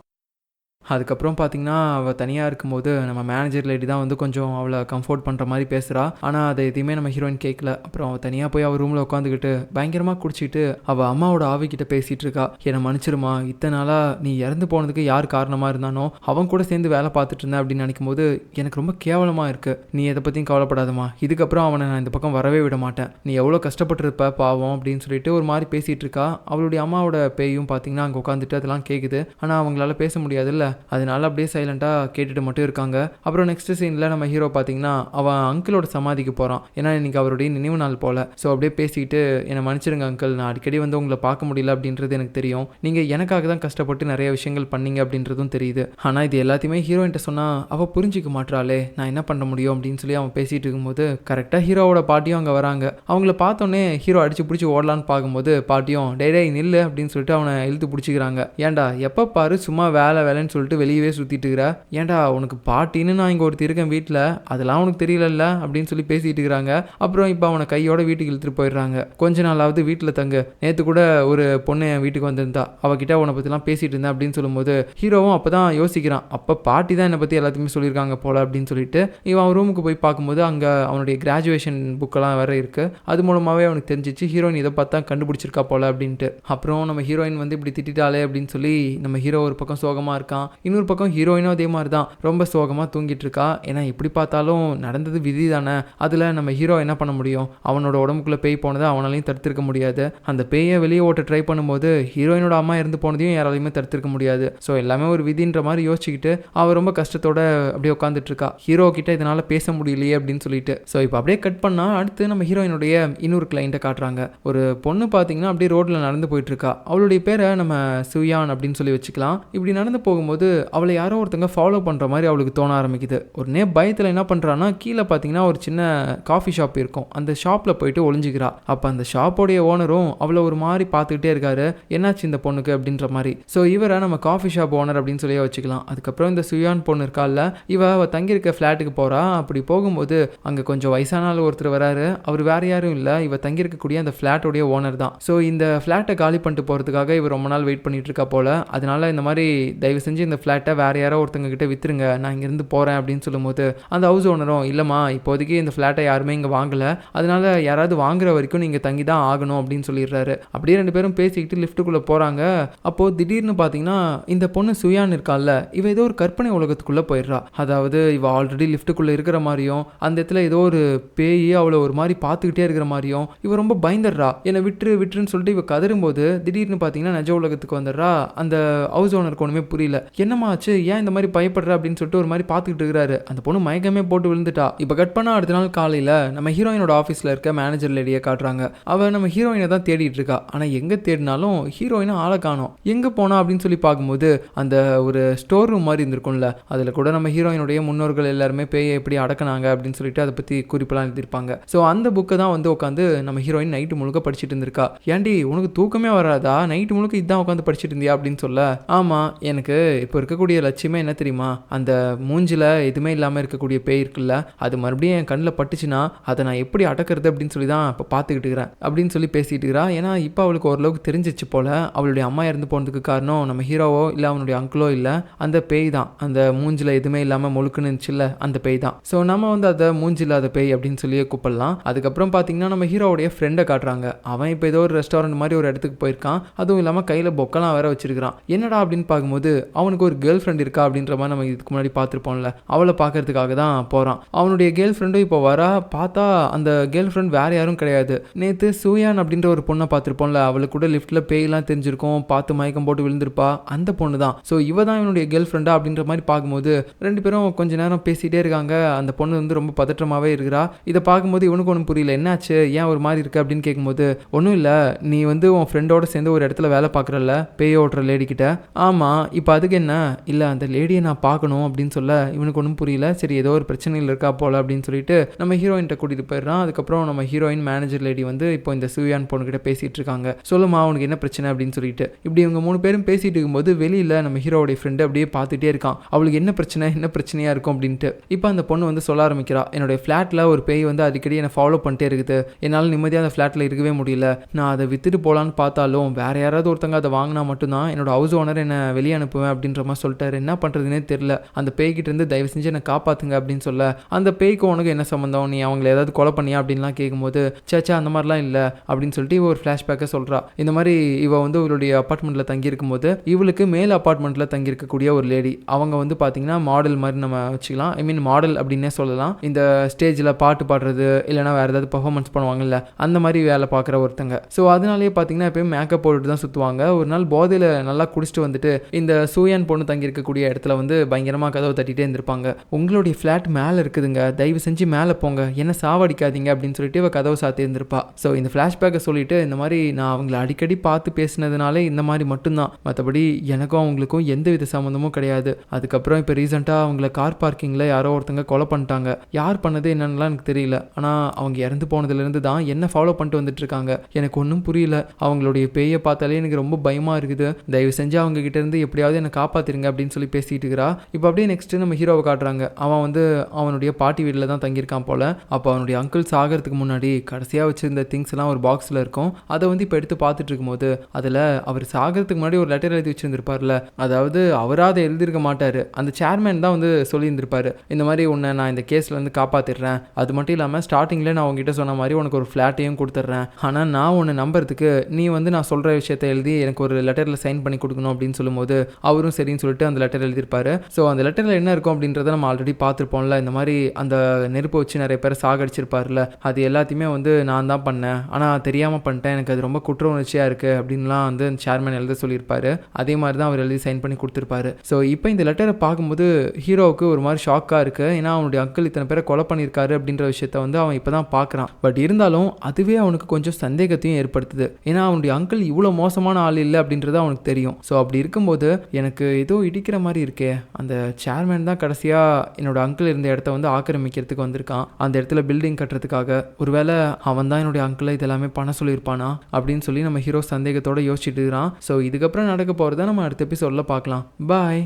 அதுக்கப்புறம் பார்த்தீங்கன்னா அவள் தனியாக இருக்கும்போது நம்ம மேனேஜர் லேடி தான் வந்து கொஞ்சம் அவளை கம்ஃபோர்ட் பண்ணுற மாதிரி பேசுகிறா. ஆனால் அதை எதையுமே நம்ம ஹீரோயின் கேட்கல. அப்புறம் அவள் தனியாக போய் அவள் ரூமில் உட்காந்துக்கிட்டு பயங்கரமாக குடிச்சிட்டு அவள் அம்மாவோட ஆவிக்கிட்ட பேசிகிட்டு இருக்கா. என்னை மன்னிச்சிருமா, இத்தனை நாளாக நீ இறந்து போனதுக்கு யார் காரணமாக இருந்தானோ அவன் கூட சேர்ந்து வேலை பார்த்துட்டு இருந்தேன் அப்படின்னு நினைக்கும் போது எனக்கு ரொம்ப கேவலமாக இருக்குது, நீ எதை பற்றியும் கவலைப்படாதம்மா, இதுக்கப்புறம் அவனை நான் இந்த பக்கம் வரவே விட மாட்டேன், நீ எவ்வளோ கஷ்டப்பட்டுருப்ப பாவம் அப்படின்னு சொல்லிட்டு ஒரு மாதிரி பேசிகிட்டு இருக்கா. அவளுடைய அம்மாவோட பேயும் பார்த்தீங்கன்னா அங்கே உட்காந்துட்டு அதெல்லாம் கேட்குது. ஆனால் அவங்களால பேச முடியாதுல்ல. அதனால அப்படியே சைலண்டாக கேட்டுட்டு மட்டும் இருக்காங்க. அப்புறம் நெக்ஸ்ட் சீனில் நம்ம ஹீரோ பார்த்தீங்கன்னா அவன் அங்கிளோட சமாதிக்கு போகிறான். ஏன்னா இன்னைக்கு அவருடைய நினைவு நாள் போல். ஸோ அப்படியே பேசிக்கிட்டு என்னை மன்னிச்சிருங்க அங்கிள், நான் அடிக்கடி வந்து உங்களை பார்க்க முடியல அப்படின்றது எனக்கு தெரியும். நீங்கள் எனக்காக தான் கஷ்டப்பட்டு நிறைய விஷயங்கள் பண்ணீங்க அப்படின்றதும் தெரியுது. ஆனால் இது எல்லாத்தையுமே ஹீரோயின்ட்ட சொன்னால் அவள் புரிஞ்சிக்க மாட்டாளே, நான் என்ன பண்ண முடியும் அப்படின்னு சொல்லி அவன் பேசிகிட்டு இருக்கும்போது கரெக்டாக ஹீரோவோட பாட்டியும் அங்கே வராங்க. அவங்கள பார்த்தோன்னே ஹீரோ அடிச்சு பிடிச்சி ஓடலான்னு பார்க்கும்போது பாட்டியும் டே நில்லு அப்படின்னு சொல்லிட்டு அவனை இழுத்து பிடிச்சிக்கிறாங்க. ஏன்டா எப்போ பாரு சும்மா வேலைன்னு சொல்லிட்டு வெளியவே சுற்றிட்டு இருக்கிற, ஏன்டா உனக்கு பாட்டின்னு நான் இங்கே ஒருத்தர் இருக்கேன் வீட்டில், அதெல்லாம் உனக்கு தெரியலல்ல அப்படின்னு சொல்லி பேசிகிட்டு இருக்கிறாங்க. அப்புறம் இப்போ அவனை கையோட வீட்டுக்கு இழுத்துட்டு போயிடுறாங்க. கொஞ்ச நாளாவது வீட்டில் தங்க, நேற்று கூட ஒரு பொண்ணு என் வீட்டுக்கு வந்திருந்தா, அவகிட்ட அவனை பற்றிலாம் பேசிகிட்டு இருந்தேன் அப்படின்னு சொல்லும்போது ஹீரோவும் அப்போ தான் யோசிக்கிறான், அப்போ பாட்டி தான் என்னை பற்றி எல்லாத்தையுமே சொல்லியிருக்காங்க போல அப்படின்னு சொல்லிட்டு இவன் ரூமுக்கு போய் பார்க்கும்போது அங்கே அவனுடைய கிராஜுவேஷன் புக்கெல்லாம் வேற இருக்குது. அது மூலமாகவே அவனுக்கு தெரிஞ்சிச்சு ஹீரோயின் இதை பார்த்தா கண்டுபிடிச்சிருக்கா போல அப்படின்ட்டு. அப்புறம் நம்ம ஹீரோயின் வந்து இப்படி திட்டாலே அப்படின்னு சொல்லி நம்ம ஹீரோ ஒரு பக்கம் சோகமாக இருக்கான், இன்னொரு பக்கம் ஹீரோயினும் அதே மாதிரி தான் ரொம்ப சோகமாக தூங்கிட்டு இருக்கா. ஏன்னா எப்படி பார்த்தாலும் நடந்தது விதி தானே, அதில் நம்ம ஹீரோ என்ன பண்ண முடியும், அவனோட உடம்புக்குள்ளே பேய் போனதை அவனாலையும் தடுத்திருக்க முடியாது. அந்த பேயை வெளியே ஓட்ட ட்ரை பண்ணும்போது ஹீரோயினோட அம்மா இருந்து போனதையும் யாராலையுமே தடுத்திருக்க முடியாது. ஸோ எல்லாமே ஒரு விதின்ற மாதிரி யோசிச்சுக்கிட்டு அவள் ரொம்ப கஷ்டத்தோட அப்படியே உட்காந்துட்டு இருக்கா. ஹீரோ கிட்ட இதனால பேச முடியலையே அப்படின்னு சொல்லிட்டு. ஸோ இப்போ அப்படியே கட் பண்ணா அடுத்து நம்ம ஹீரோயினுடைய இன்னொரு கிளைண்ட்டை காட்டுறாங்க. ஒரு பொண்ணு பார்த்தீங்கன்னா அப்படியே ரோட்ல நடந்து போயிட்டு இருக்கா. அவளுடைய பேரை நம்ம சுயான் அப்படின்னு சொல்லி வச்சுக்கலாம். இப்படி நடந்து போகும்போது அவளை யாரோ ஒருத்தங்க ஃபாலோ பண்ற மாதிரி அவளுக்கு தோண ஆரம்பிக்குது. உடனே பயத்தில் என்ன பண்றான்னா கீழே பார்த்தீங்கன்னா ஒரு சின்ன காஃபி ஷாப் இருக்கும், அந்த ஷாப்ல போயிட்டு ஒளிஞ்சிக்கிறா. அப்போ அந்த ஷாப்போடைய ஓனரும் அவளை ஒரு மாதிரி பார்த்துக்கிட்டே இருக்காரு, என்னாச்சு இந்த பொண்ணுக்கு அப்படின்ற மாதிரி. ஸோ இவரை நம்ம காஃபி ஷாப் ஓனர் அப்படின்னு சொல்லி வச்சுக்கலாம். அதுக்கப்புறம் இந்த சுயான் பொண்ணு இருக்கால, அவள் தங்கியிருக்க ஃப்ளாட்டுக்கு போகிறா. அப்படி போகும்போது அங்கே கொஞ்சம் வயசான ஆள் ஒருத்தர் வராரு. அவர் வேற யாரும் இல்லை, இவ தங்கியிருக்கக்கூடிய அந்த ஃப்ளாட்டோடைய ஓனர் தான். ஸோ இந்த ஃப்ளாட்டை காலி பண்ணிட்டு போகிறதுக்காக இவர் ரொம்ப நாள் வெயிட் பண்ணிட்டு இருக்கா போல. அதனால இந்த மாதிரி தயவு செஞ்சு இந்த ஃப்ளாட்டை வேற யாரோ ஒருத்தங்க கிட்ட வித்துருங்க, நான் இங்கேருந்து போகிறேன் அப்படின்னு சொல்லும்போது அந்த ஹவுஸ் ஓனரும் இல்லைம்மா இப்போதைக்கு இந்த ஃப்ளாட்டை யாருமே இங்கே வாங்கலை, அதனால யாராவது வாங்குற வரைக்கும் நீங்கள் தங்கி தான் ஆகணும் அப்படின்னு சொல்லிடுறாரு. அப்படியே ரெண்டு பேரும் பேசிக்கிட்டு லிஃப்ட்டுக்குள்ளே போகிறாங்க. அப்போது திடீர்னு பார்த்தீங்கன்னா இந்த பொண்ணு சுயான் இருக்கால, இவ ஏதோ ஒரு கற்பனை உலகத்துக்குள்ளே போயிடுறா. அதாவது இவ ஆல்ரெடி லிஃப்ட்டுக்குள்ளே இருக்கிற மாதிரியும் அந்த இடத்துல ஏதோ ஒரு பேய் அவளை ஒரு மாதிரி பார்த்துக்கிட்டே இருக்கிற மாதிரியும் இவ ரொம்ப பயந்துடுறா. என்னை விட்டுருன்னு சொல்லிட்டு இவ கதறும்போது திடீர்னு பார்த்தீங்கன்னா நிஜ உலகத்துக்கு வந்துடுறா. அந்த ஹவுஸ் ஓனருக்கு ஒன்றுமே புரியல, என்னம்மா ஆச்சு, ஏன் இந்த மாதிரி பயப்படுற அப்படின்னு சொல்லிட்டு ஒரு மாதிரி பார்த்துக்கிட்டு இருக்கிறாரு. அந்த பொண்ணு மயக்கமே போட்டு விழுந்துட்டா. இப்போ கட் பண்ணா அடுத்த நாள் காலையில் நம்ம ஹீரோயினோட ஆஃபீஸில் இருக்க மேனேஜர் லேடியை காட்டுறாங்க. அவள் நம்ம ஹீரோயினை தான் தேடிட்டு இருக்கா. ஆனால் எங்கே தேடினாலும் ஹீரோயினை ஆளை காணோம். எங்கே போனா அப்படின்னு சொல்லி பார்க்கும்போது அந்த ஒரு ஸ்டோர் ரூம் மாதிரி இருந்திருக்கும்ல, அதில் கூட நம்ம ஹீரோயினுடைய முன்னோர்கள் எல்லாருமே பேயை எப்படி அடக்கினாங்க அப்படின்னு சொல்லிட்டு அதை பற்றி குறிப்பெல்லாம் எழுதியிருப்பாங்க. ஸோ அந்த புக்கை தான் வந்து உட்காந்து நம்ம ஹீரோயின் நைட்டு முழுக்க படிச்சுட்டு இருந்திருக்கா. ஏன்டி உனக்கு தூக்கமே வராதா, நைட்டு முழுக்க இதான் உட்காந்து படிச்சுட்டு இருந்தியா அப்படின்னு சொல்ல, ஆமாம் எனக்கு இப்போ இருக்கக்கூடிய லட்சியமே என்ன தெரியுமா, அந்த மூஞ்சில் எதுவுமே இல்லாமல் இருக்கக்கூடிய பேய் இருக்குல்ல, அது மறுபடியும் என் கண்ணில் பட்டுச்சுன்னா அதை நான் எப்படி அடக்கிறது அப்படின்னு சொல்லி தான் இப்போ பார்த்துக்கிட்டு இருக்கிறேன் அப்படின்னு சொல்லி பேசிட்டு இருக்கிறா. ஏன்னா இப்போ அவளுக்கு ஓரளவுக்கு தெரிஞ்சிச்சு போல அவளுடைய அம்மா இறந்து போனதுக்கு காரணம் நம்ம ஹீரோவோ இல்லை அவனுடைய அங்கிளோ இல்லை, அந்த பேய் தான். அந்த மூஞ்சில் எதுவுமே இல்லாமல் முழுக்குன்னு இருந்துச்சுல்ல, அந்த பேய் தான். ஸோ நம்ம வந்து அதை மூஞ்சில்லாத பேய் அப்படின்னு சொல்லியே கூப்பிடலாம். அதுக்கப்புறம் பார்த்தீங்கன்னா நம்ம ஹீரோவுடைய ஃப்ரெண்டை காட்டுறாங்க. அவன் இப்போ ஏதோ ஒரு ரெஸ்டாரண்ட் மாதிரி ஒரு இடத்துக்கு போயிருக்கான். அதுவும் இல்லாமல் கையில் பொக்கெல்லாம் வேற வச்சிருக்கான். என்னடா அப்படின்னு பார்க்கும்போது அவனுக்கு ஒரு கேர்ள் ஃப்ரெண்ட் இருக்கா அப்படின்ற மாதிரி நம்ம இதுக்கு முன்னாடி பார்த்துருப்போம்ல, அவளை பார்க்கறதுக்காக தான் போகிறான். அவனுடைய கேர்ள் ஃப்ரெண்டும் இப்போ வரா. பார்த்தா அந்த கேர்ள் ஃப்ரெண்ட் வேற யாரும் கிடையாது, நேற்று சூயான் அப்படின்ற ஒரு பொண்ணை பார்த்துருப்போம்ல, அவளுக்கு கூட லிஃப்ட்டில் பேய்லாம் தெரிஞ்சிருக்கும், பார்த்து மயக்கம் போட்டு விழுந்திருப்பா, அந்த பொண்ணு தான். ஸோ இவ தான் இவனுடைய கேர்ள் ஃப்ரெண்டா அப்படின்ற மாதிரி பார்க்கும்போது ரெண்டு பேரும் கொஞ்ச நேரம் பேசிகிட்டே இருக்காங்க. அந்த பொண்ணு வந்து ரொம்ப பதற்றமாகவே இருக்கிறா. இதை பார்க்கும்போது இவனுக்கு ஒன்றும் புரியல, என்னாச்சு ஏன் ஒரு மாதிரி இருக்கு அப்படின்னு கேட்கும்போது, ஒன்றும் இல்லை நீ வந்து உன் ஃப்ரெண்டோட சேர்ந்து ஒரு இடத்துல வேலை பார்க்குறல்ல பேய் ஓட்டுற லேடி கிட்ட, ஆமாம் இப்போ அதுக்கு என்ன, இல்லை அந்த லேடியை நான் பார்க்கணும் அப்படின்னு சொல்ல இவனுக்கு ஒன்றும் புரியல. சரி ஏதோ ஒரு பிரச்சனையில் இருக்கா போல அப்படின்னு சொல்லிட்டு நம்ம ஹீரோயின்ட்ட கூட்டிகிட்டு போயிடுறான். அதுக்கப்புறம் நம்ம ஹீரோயின் மேனேஜர் லேடி வந்து இப்போ இந்த சூயான் பொண்ணுகிட்ட பேசிகிட்டு இருக்காங்க. சொல்லுமா அவனுக்கு என்ன பிரச்சனை அப்படின்னு சொல்லிட்டு. இப்படி இவங்க மூணு பேரும் பேசிட்டு இருக்கும்போது வெளியில் நம்ம ஹீரோடைய ஃப்ரெண்டு அப்படியே பார்த்துட்டே இருக்கான், அவளுக்கு என்ன பிரச்சனையாக இருக்கும் அப்படின்ட்டு. இப்போ அந்த பொண்ணு வந்து சொல்ல ஆரம்பிக்கிறா, என்னுடைய ஃப்ளாட்டில் ஒரு பேய் வந்து அடிக்கடி என்னை ஃபாலோ பண்ணிட்டே இருக்குது, என்னால் நிம்மதியாக அந்த ஃப்ளாட்டில் இருக்கவே முடியல, நான் அதை வித்துட்டு போகலான்னு பார்த்தாலும் வேற யாராவது ஒருத்தங்க அதை வாங்கினா மட்டும்தான் என்னோட ஹவுஸ் ஓனர் என்னை வெளியே அனுப்புவேன் அப்படின்ற மாதிரி சொல்லிட்டாரு. என்ன பண்ணுறதுனே தெரியல, அந்த பேய்கிட்ட இருந்து தயவு செஞ்சு என்னை காப்பாற்றுங்க அப்படின்னு சொல்ல, அந்த பேய்க்கு உனக்கு என்ன சம்மந்தம், நீ அவங்களை ஏதாவது கொலை பண்ணியா அப்படின்லாம் கேட்கும்போது, சேச்சா அந்த மாதிரிலாம் இல்லை அப்படின்னு சொல்லிட்டு இவ ஒரு ஃப்ளாஷ்பேக்கை சொல்கிறா. இந்த மாதிரி இவ வந்து இவளுடைய அப்பார்ட்மெண்ட்டில் தங்கியிருக்கும் போது இவளுக்கு மேல் அப்பார்ட்மெண்ட்டில் தங்கியிருக்கக்கூடிய ஒரு லேடி, அவங்க வந்து பார்த்தீங்கன்னா மாடல் மாதிரி நம்ம வச்சுக்கலாம், ஐ மீன் மாடல் அப்படின்னே சொல்லலாம். இந்த ஸ்டேஜில் பாட்டு பாடுறது இல்லைனா வேறு ஏதாவது பர்ஃபார்மன்ஸ் பண்ணுவாங்கல்ல, அந்த மாதிரி வேலை பார்க்குற ஒருத்தங்க. ஸோ அதனாலேயே பார்த்தீங்கன்னா எப்பயும் மேக்கப் போட்டுட்டு தான் சுற்றுவாங்க. ஒரு நாள் போதையில் நல்லா குடிச்சிட்டு வந்துட்டு இந்த சூயான் இந்தியன் பொண்ணு தங்கி இருக்கக்கூடிய இடத்துல வந்து பயங்கரமாக கதவை தட்டிகிட்டே இருந்திருப்பாங்க. உங்களுடைய ஃப்ளாட் மேலே இருக்குதுங்க, தயவு செஞ்சு மேலே போங்க, என்ன சாவடிக்காதீங்க அப்படின்னு சொல்லிட்டு இவ கதவை சாத்தி இருந்திருப்பா. ஸோ இந்த ஃப்ளாஷ்பேக்கை சொல்லிட்டு இந்த மாதிரி நான் அவங்கள அடிக்கடி பார்த்து பேசினதுனாலே இந்த மாதிரி மட்டும்தான், மற்றபடி எனக்கும் அவங்களுக்கும் எந்த வித சம்மந்தமும் கிடையாது. அதுக்கப்புறம் இப்போ ரீசெண்டாக அவங்கள கார் பார்க்கிங்கில் யாரோ ஒருத்தங்க கொலை பண்ணிட்டாங்க. யார் பண்ணது என்னன்னுலாம் எனக்கு தெரியல. ஆனால் அவங்க இறந்து போனதுலேருந்து தான் என்ன ஃபாலோ பண்ணிட்டு வந்துட்டு இருக்காங்க. எனக்கு ஒன்றும் புரியல. அவங்களுடைய பேயை பார்த்தாலே எனக்கு ரொம்ப பயமாக இருக்குது. தயவு செஞ்சு அவங்க கிட்ட இருந்து எப்படியாவது என்னை காப்பாற்றிருங்க அப்படின்னு சொல்லி பேசிட்டு இருக்கிறா. இப்போ அப்படியே நெக்ஸ்ட்டு நம்ம ஹீரோவை காட்டுறாங்க. அவன் வந்து அவனுடைய பாட்டி வீட்டில் தான் தங்கியிருக்கான் போல். அப்போ அவனுடைய அங்கிள் சாகிறதுக்கு முன்னாடி கடைசியாக வச்சிருந்த திங்ஸ் எல்லாம் ஒரு பாக்ஸில் இருக்கும். அதை வந்து இப்போ எடுத்து பார்த்துட்டு இருக்கும்போது அதில் அவர் சாகிறதுக்கு முன்னாடி ஒரு லெட்டர் எழுதி வச்சிருந்திருப்பார்ல, அதாவது அவராக அதை எழுதியிருக்க மாட்டார், அந்த சேர்மேன் தான் வந்து சொல்லியிருந்திருப்பாரு, இந்த மாதிரி உன்னை நான் இந்த கேஸில் வந்து காப்பாற்றிடுறேன், அது மட்டும் இல்லாமல் ஸ்டார்டிங்கில் நான் உங்ககிட்ட சொன்ன மாதிரி உனக்கு ஒரு ஃப்ளாட்டையும் கொடுத்துட்றேன், ஆனால் நான் உன்னை நம்புறதுக்கு நீ வந்து நான் சொல்கிற விஷயத்தை எழுதி எனக்கு ஒரு லெட்டரில் சைன் பண்ணி கொடுக்கணும் அப்படின்னு சொல்லும்போது அவரும் சரின்னு சொல்லிட்டு அந்த லெட்டர் எழுதியிருப்பாரு. ஸோ அந்த லெட்டரில் என்ன இருக்கும் அப்படின்றத நம்ம ஆல்ரெடி பார்த்துருப்போம்ல, இந்த மாதிரி அந்த நெருப்பு வச்சு நிறைய பேர் சாகடிச்சிருப்பார்ல, அது எல்லாத்தையுமே வந்து நான் தான் பண்ணேன், ஆனால் தெரியாமல் பண்ணிட்டேன், எனக்கு அது ரொம்ப குற்ற உணர்ச்சியாக இருக்குது அப்படின்லாம் வந்து அந்த சேர்மேன் எழுத சொல்லியிருப்பாரு. அதே மாதிரி தான் அவர் எழுதி சைன் பண்ணி கொடுத்துருப்பாரு. ஸோ இப்போ இந்த லெட்டரை பார்க்கும்போது ஹீரோவுக்கு ஒரு மாதிரி ஷாக்காக இருக்குது. ஏன்னா அவனுடைய அங்கிள் இத்தனை பேரை கொலை பண்ணியிருக்காரு அப்படின்ற விஷயத்த வந்து அவன் இப்போ தான் பார்க்குறான். பட் இருந்தாலும் அதுவே அவனுக்கு கொஞ்சம் சந்தேகத்தையும் ஏற்படுத்துது. ஏன்னா அவனுடைய அங்கிள் இவ்வளோ மோசமான ஆள் இல்லை அப்படின்றது அவனுக்கு தெரியும். ஸோ அப்படி இருக்கும்போது எனக்கு ஏதோ இடிக்கிற மாதிரி இருக்கே, அந்த சேர்மேன் தான் கடைசியாக என்னோட அங்கிள் இருந்த இடத்த வந்து ஆக்கிரமிக்கிறதுக்கு வந்திருக்கான், அந்த இடத்துல பில்டிங் கட்டுறதுக்காக. ஒருவேளை அவன் தான் என்னுடைய அங்கிளை இதெல்லாமே பண்ண சொல்லியிருப்பானா அப்படின்னு சொல்லி நம்ம ஹீரோ சந்தேகத்தோட யோசிச்சுட்டு இருக்கிறான். ஸோ இதுக்கப்புறம் நடக்க போகிறத நம்ம அடுத்த எபிசோடில் பார்க்கலாம். பாய்.